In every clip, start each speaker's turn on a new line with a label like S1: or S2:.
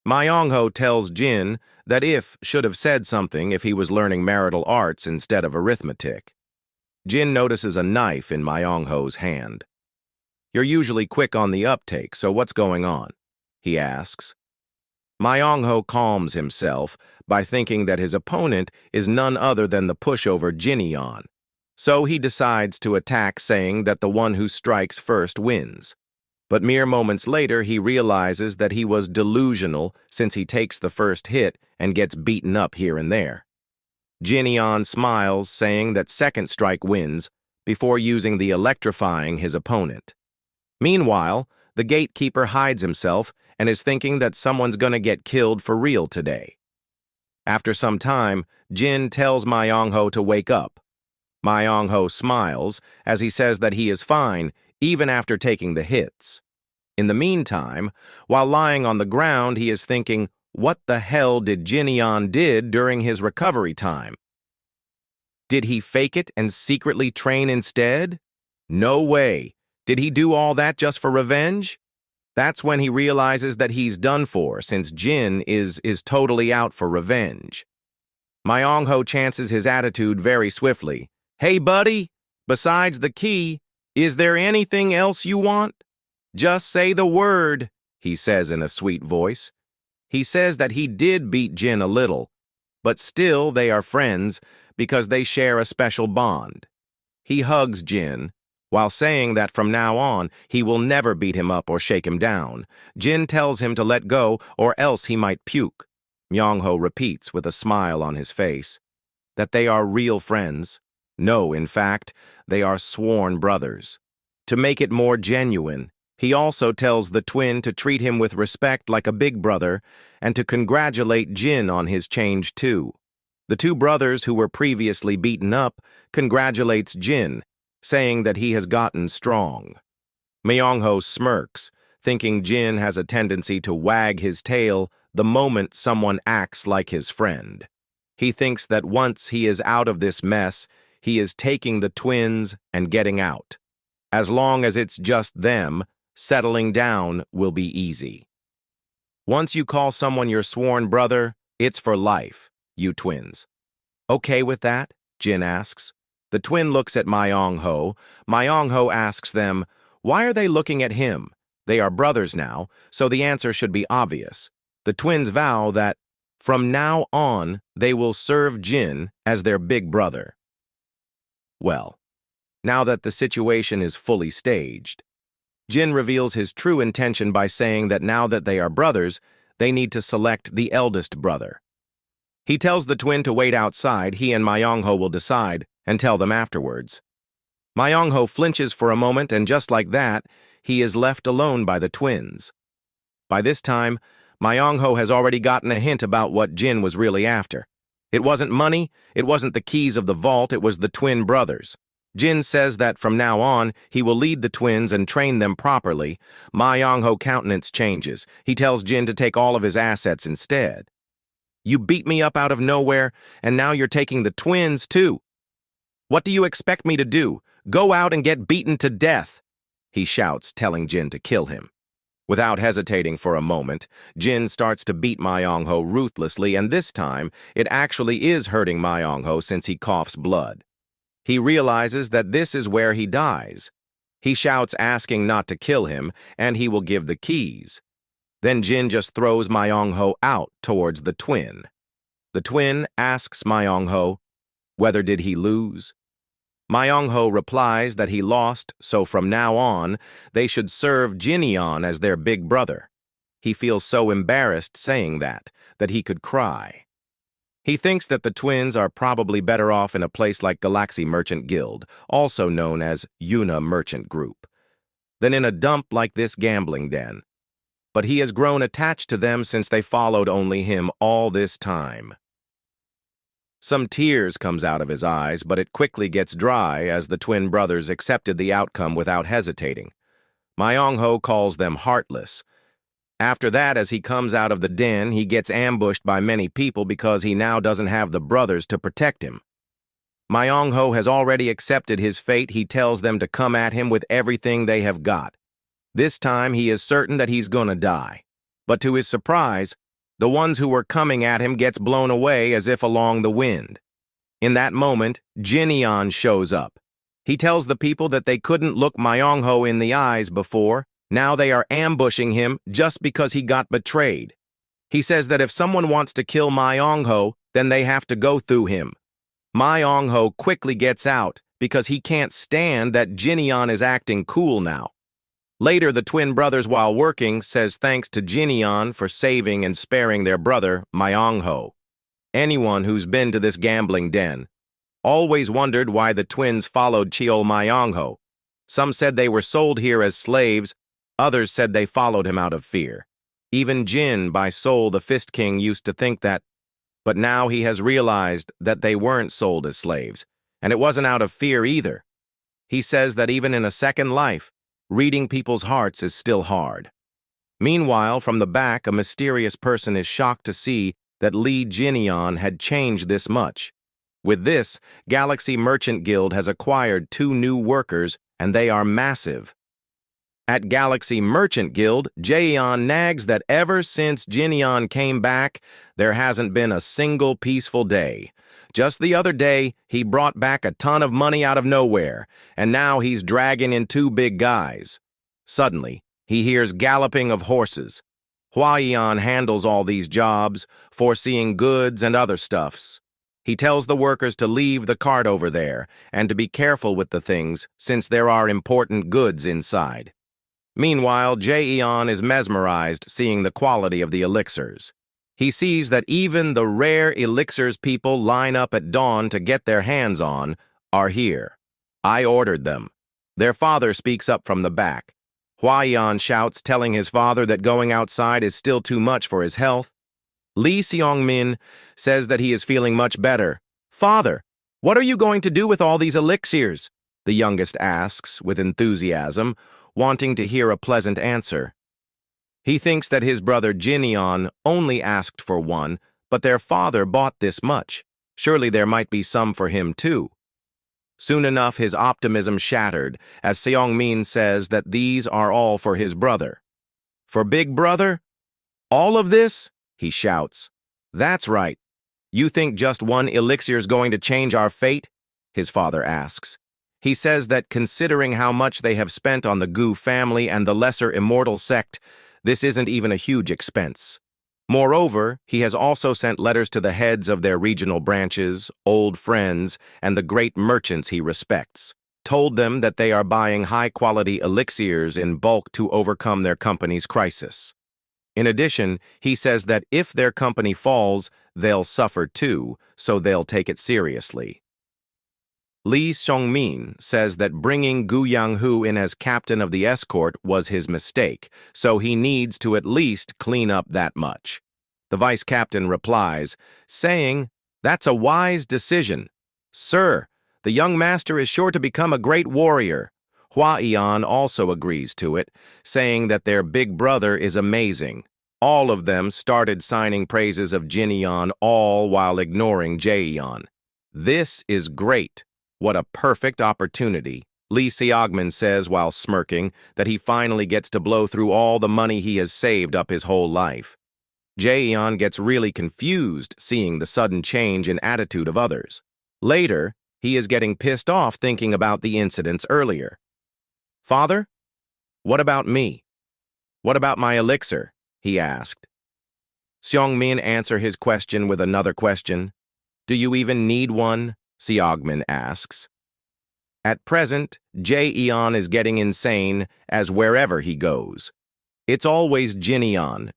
S1: Myongho tells Jin that if should have said something if he was learning marital arts instead of arithmetic. Jin notices a knife in Myongho's hand. "You're usually quick on the uptake, so what's going on?" he asks. Myongho calms himself by thinking that his opponent is none other than the pushover Jinyeon, so he decides to attack, saying that the one who strikes first wins. But mere moments later, he realizes that he was delusional since he takes the first hit and gets beaten up here and there. Jinyeon smiles, saying that second strike wins, before using the electrifying his opponent. Meanwhile, the gatekeeper hides himself and is thinking that someone's gonna get killed for real today. After some time, Jin tells Myongho to wake up. Myongho smiles as he says that he is fine even after taking the hits. In the meantime, while lying on the ground, he is thinking, what the hell did Jinyeon did during his recovery time? Did he fake it and secretly train instead? No way. Did he do all that just for revenge? That's when he realizes that he's done for, since Jin is totally out for revenge. Myongho chances his attitude very swiftly. "Hey, buddy, besides the key, is there anything else you want? Just say the word," he says in a sweet voice. He says that he did beat Jin a little, but still they are friends because they share a special bond. He hugs Jin, while saying that from now on he will never beat him up or shake him down. Jin tells him to let go or else he might puke. Myongho repeats with a smile on his face that they are real friends. No, in fact, they are sworn brothers. To make it more genuine, he also tells the twin to treat him with respect like a big brother and to congratulate Jin on his change too. The two brothers who were previously beaten up congratulates Jin, saying that he has gotten strong. Myongho smirks, thinking Jin has a tendency to wag his tail the moment someone acts like his friend. He thinks that once he is out of this mess, he is taking the twins and getting out. As long as it's just them, settling down will be easy. Once you call someone your sworn brother, it's for life, you twins. Okay with that? Jin asks. The twin looks at Myongho. Myongho asks them, why are they looking at him? They are brothers now, so the answer should be obvious. The twins vow that, from now on, they will serve Jin as their big brother. Well, now that the situation is fully staged, Jin reveals his true intention by saying that now that they are brothers, they need to select the eldest brother. He tells the twin to wait outside. He and Myongho will decide and tell them afterwards. Myongho flinches for a moment, and just like that, he is left alone by the twins. By this time, Myongho has already gotten a hint about what Jin was really after. It wasn't money, it wasn't the keys of the vault, it was the twin brothers. Jin says that from now on, he will lead the twins and train them properly. Myongho countenance changes. He tells Jin to take all of his assets instead. You beat me up out of nowhere, and now you're taking the twins too. What do you expect me to do? Go out and get beaten to death, he shouts, telling Jin to kill him. Without hesitating for a moment, Jin starts to beat Myongho ruthlessly, and this time, it actually is hurting Myongho since he coughs blood. He realizes that this is where he dies. He shouts, asking not to kill him, and he will give the keys. Then Jin just throws Myongho out towards the twin. The twin asks Myongho, whether did he lose? Myongho replies that he lost, so from now on, they should serve Jinyeon as their big brother. He feels so embarrassed saying that he could cry. He thinks that the twins are probably better off in a place like Galaxy Merchant Guild, also known as Yuna Merchant Group, than in a dump like this gambling den. But he has grown attached to them since they followed only him all this time. Some tears comes out of his eyes, but it quickly gets dry as the twin brothers accepted the outcome without hesitating. Myongho calls them heartless. After that, as he comes out of the den, he gets ambushed by many people because he now doesn't have the brothers to protect him. Myongho has already accepted his fate. He tells them to come at him with everything they have got. This time, he is certain that he's gonna die. But to his surprise, The ones who were coming at him gets blown away as if along the wind. In that moment, Jin shows up. He tells the people that they couldn't look Myung-ho in the eyes before. Now they are ambushing him just because he got betrayed. He says that if someone wants to kill Myung-ho, then they have to go through him. Myung-ho quickly gets out because he can't stand that Jin is acting cool now. Later, the twin brothers, while working, says thanks to Jin for saving and sparing their brother, Myung-ho. Anyone who's been to this gambling den always wondered why the twins followed Cheol Myung-ho. Some said they were sold here as slaves, others said they followed him out of fear. Even Jin, by Seoul the Fist King, used to think that, but now he has realized that they weren't sold as slaves, and it wasn't out of fear either. He says that even in a second life, reading people's hearts is still hard. Meanwhile, from the back, a mysterious person is shocked to see that Lee Jin had changed this much. With this, Galaxy Merchant Guild has acquired 2 new workers, and they are massive. At Galaxy Merchant Guild, Jaeon nags that ever since Jin came back, there hasn't been a single peaceful day. Just the other day, he brought back a ton of money out of nowhere, and now he's dragging in 2 big guys. Suddenly, he hears galloping of horses. Hwa-yeon handles all these jobs, foreseeing goods and other stuffs. He tells the workers to leave the cart over there and to be careful with the things since there are important goods inside. Meanwhile, Jaeon is mesmerized seeing the quality of the elixirs. He sees that even the rare elixirs people line up at dawn to get their hands on are here. I ordered them. Their father speaks up from the back. Hwa-yeon shouts, telling his father that going outside is still too much for his health. Lee Seong-min says that he is feeling much better. "Father, what are you going to do with all these elixirs?" the youngest asks with enthusiasm, wanting to hear a pleasant answer. He thinks that his brother Jin only asked for 1, but their father bought this much. Surely there might be some for him too. Soon enough, his optimism shattered as Seong-min says that these are all for his brother. "For Big Brother? All of this?" he shouts. "That's right. You think just 1 elixir's going to change our fate?" his father asks. He says that considering how much they have spent on the Gu family and the lesser immortal sect, this isn't even a huge expense. Moreover, he has also sent letters to the heads of their regional branches, old friends, and the great merchants he respects, told them that they are buying high-quality elixirs in bulk to overcome their company's crisis. In addition, he says that if their company falls, they'll suffer too, so they'll take it seriously. Lee Seong-min says that bringing Gu Yang-hu in as captain of the escort was his mistake, so he needs to at least clean up that much. The vice captain replies, saying, "That's a wise decision. Sir, the young master is sure to become a great warrior." Hwa-yeon also agrees to it, saying that their big brother is amazing. All of them started signing praises of Jin, all while ignoring Jaeon. "This is great. What a perfect opportunity." Lee Seong-min says while smirking that he finally gets to blow through all the money he has saved up his whole life. Jaeon gets really confused seeing the sudden change in attitude of others. Later, he is getting pissed off thinking about the incidents earlier. "Father, what about me? What about my elixir?" he asked. Seong-min answers his question with another question. "Do you even need one?" Seong-min asks. At present, Jaeon is getting insane as wherever he goes. It's always Jin.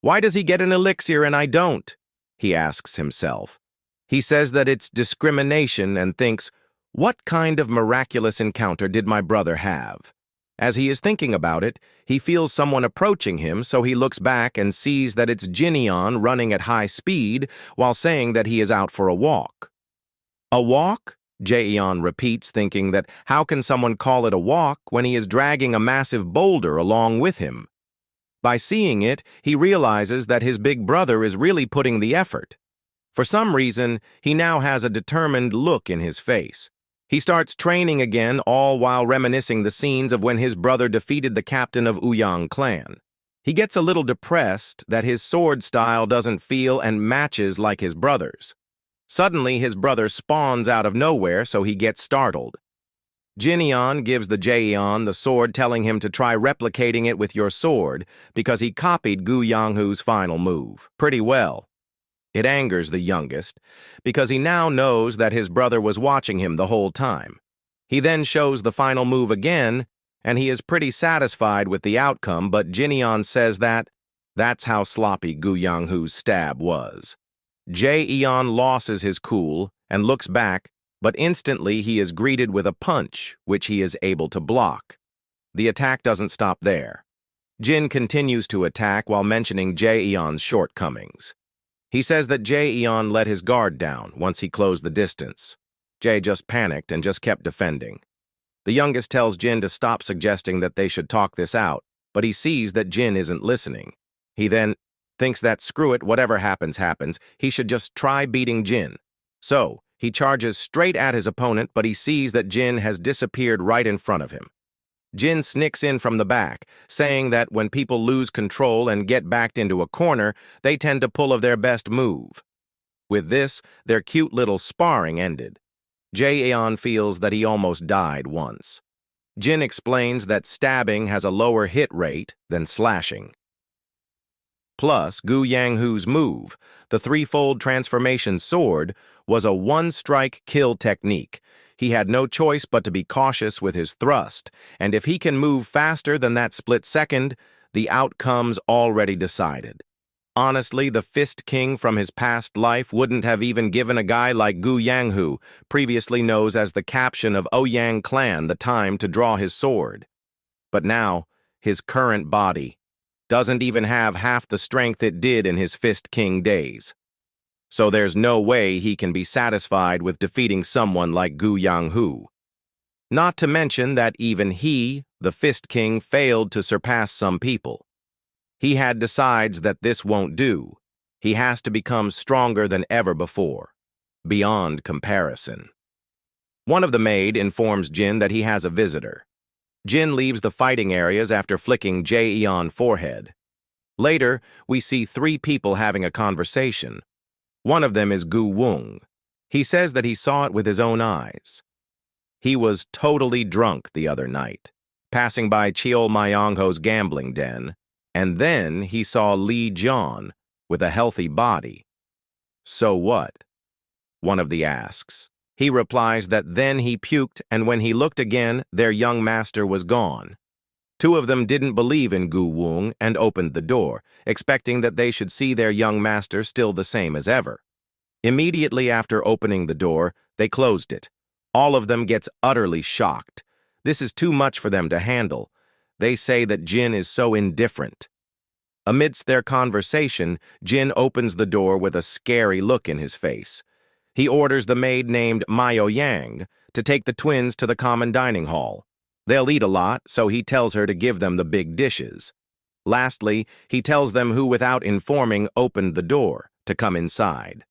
S1: Why does he get an elixir and I don't? He asks himself. He says that it's discrimination and thinks, what kind of miraculous encounter did my brother have? As he is thinking about it, he feels someone approaching him, so he looks back and sees that it's Jin running at high speed while saying that he is out for a walk. A walk? Jaeon repeats, thinking that how can someone call it a walk when he is dragging a massive boulder along with him? By seeing it, he realizes that his big brother is really putting the effort. For some reason, he now has a determined look in his face. He starts training again, all while reminiscing the scenes of when his brother defeated the captain of Uyang clan. He gets a little depressed that his sword style doesn't feel and matches like his brother's. Suddenly, his brother spawns out of nowhere, so he gets startled. Jin gives the Jaeon the sword, telling him to try replicating it with your sword because he copied Gu Yanghu's final move pretty well. It angers the youngest because he now knows that his brother was watching him the whole time. He then shows the final move again, and he is pretty satisfied with the outcome, but Jin says that that's how sloppy Gu Yanghu's stab was. Jae-eon loses his cool and looks back, but instantly he is greeted with a punch, which he is able to block. The attack doesn't stop there. Jin continues to attack while mentioning Jae-eon's shortcomings. He says that Jae-eon let his guard down once he closed the distance. Jae just panicked and just kept defending. The youngest tells Jin to stop suggesting that they should talk this out, but he sees that Jin isn't listening. He then thinks that screw it, whatever happens, he should just try beating Jin. So, he charges straight at his opponent, but he sees that Jin has disappeared right in front of him. Jin snicks in from the back, saying that when people lose control and get backed into a corner, they tend to pull of their best move. With this, their cute little sparring ended. Jae-eon feels that he almost died once. Jin explains that stabbing has a lower hit rate than slashing. Plus, Gu Yanghu's move, the threefold transformation sword, was a one-strike kill technique. He had no choice but to be cautious with his thrust, and if he can move faster than that split second, the outcome's already decided. Honestly, the Fist King from his past life wouldn't have even given a guy like Gu Yanghu, previously known as the captain of Ouyang clan, the time to draw his sword. But now, his current body doesn't even have half the strength it did in his Fist King days. So there's no way he can be satisfied with defeating someone like Gu Yanghu. Not to mention that even he, the Fist King, failed to surpass some people. He had decides that this won't do. He has to become stronger than ever before, beyond comparison. One of the maid informs Jin that he has a visitor. Jin leaves the fighting areas after flicking Jae-eon's forehead. Later, we see three people having a conversation. One of them is Gu Wung. He says that he saw it with his own eyes. He was totally drunk the other night, passing by Cheol Myongho's gambling den, and then he saw Lee John with a healthy body. So what? One of the asks. He replies that then he puked, and when he looked again, their young master was gone. Two of them didn't believe in Gu Wung and opened the door, expecting that they should see their young master still the same as ever. Immediately after opening the door, they closed it. All of them gets utterly shocked. This is too much for them to handle. They say that Jin is so indifferent. Amidst their conversation, Jin opens the door with a scary look in his face. He orders the maid named Myo Yang to take the twins to the common dining hall. They'll eat a lot, so he tells her to give them the big dishes. Lastly, he tells them who, without informing, opened the door to come inside.